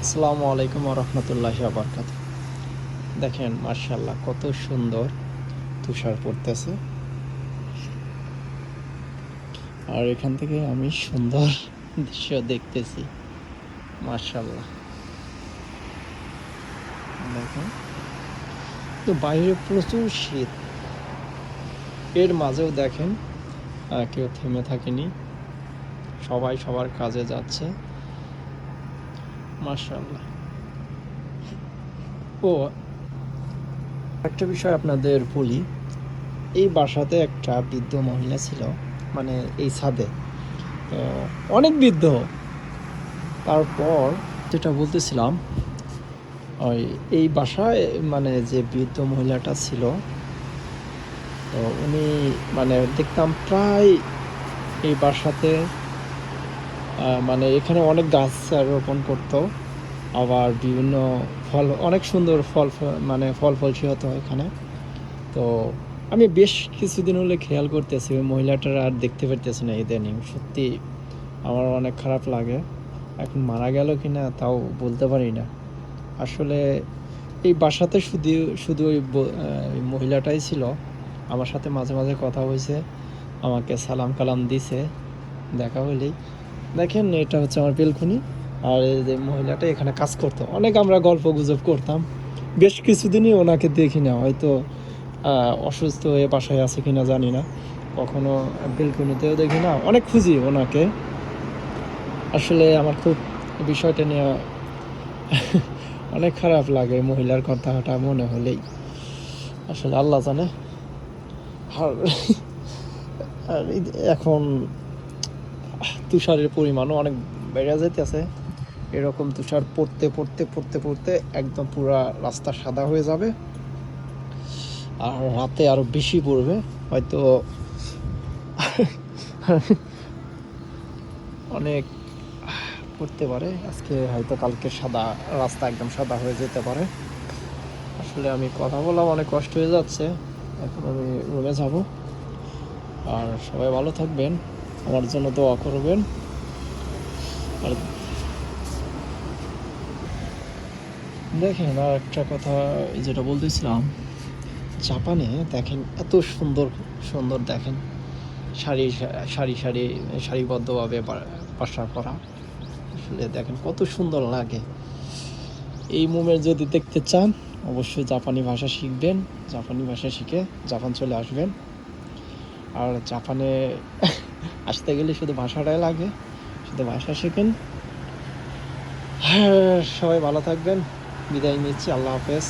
আসসালামু আলাইকুম রহমতুল্লাহি ওয়া বারাকাতুহু। দেখেন মার্শাল্লাহ কত সুন্দর তুষার পড়তেছে, আর এখান থেকে আমি সুন্দর দৃশ্য দেখতেছি। মার্শাল্লাহ দেখেন, তো বাইরে প্রচুর শীত, এর মাঝেও দেখেন কেউ থেমে থাকেনি, সবাই সবার কাজে যাচ্ছে। মার্শাল্লাহ। ও, একটা বিষয় আপনাদের বলি, এই বাসাতে একটা বৃদ্ধ মহিলা ছিল, মানে এই ছাদে, তো অনেক বৃদ্ধ। তারপর যেটা বলতেছিলাম, ওই এই বাসায় মানে যে বৃদ্ধ মহিলাটা ছিল, তো উনি মানে দেখতাম প্রায় এই বাসাতে মানে এখানে অনেক গাছ রোপণ করতো, আবার বিভিন্ন ফল, অনেক সুন্দর মানে ফল ফলসি হতো এখানে। তো আমি বেশ কিছুদিন হলে খেয়াল করতেছি ওই মহিলাটার আর দেখতে পারতেছি না ইদানিং। সত্যি আমার অনেক খারাপ লাগে। এখন মারা গেল কি না তাও বলতে পারি না আসলে। এই বাসাতে শুধু শুধু ওই মহিলাটাই ছিল, আমার সাথে মাঝে মাঝে কথা হয়েছে, আমাকে সালাম কালাম দিছে দেখা হইলেই। দেখেন এটা হচ্ছে আমার বেলকুনি, আর এই যে মহিলাটা এখানে কাজ করতো, অনেক আমরা গল্প গুজব করতাম। বেশ কিছুদিনই ওনাকে দেখি না, হয়তো অসুস্থ হয়ে বাসায় আছে কিনা জানি না, কখনো বেলকুনিতেও দেখি না, অনেক খুঁজি ওনাকে। আসলে আমার খুব বিষয়টা নিয়ে অনেক খারাপ লাগে, মহিলার কথাটা মনে হলেই। আসলে আল্লাহ জানে। আর আর এখন তুষারের পরিমাণও অনেক বেড়ে যেতেছে। এরকম তুষার পড়তে পড়তে পড়তে পড়তে একদম পুরা রাস্তা সাদা হয়ে যাবে, আর রাতে আরো বেশি পড়বে হয়তো। অনেক পড়তে পারে আজকে, হয়তো কালকে সাদা রাস্তা একদম সাদা হয়ে যেতে পারে। আসলে আমি কথা বললাম, অনেক কষ্ট হয়ে যাচ্ছে। এখন আমি রুমে যাব, আর সবাই ভালো থাকবেন, আমার জন্য দোয়া করবেন। আর দেখেন, আর একটা কথা যেটা বলতেছিলাম, জাপানে দেখেন এত সুন্দর সুন্দর দেখেন সারি সারি সারি সারিবদ্ধভাবে বাসা করা। আসলে দেখেন কত সুন্দর লাগে। এই মুভমেন্ট যদি দেখতে চান, অবশ্যই জাপানি ভাষা শিখবেন। জাপানি ভাষা শিখে জাপান চলে আসবেন। আর জাপানে আসতে গেলে শুধু ভাষাটাই লাগে, শুধু ভাষা শিখেন। হ্যাঁ, সবাই ভালো থাকবেন, বিদায় নিচ্ছি, আল্লাহ হাফেজ।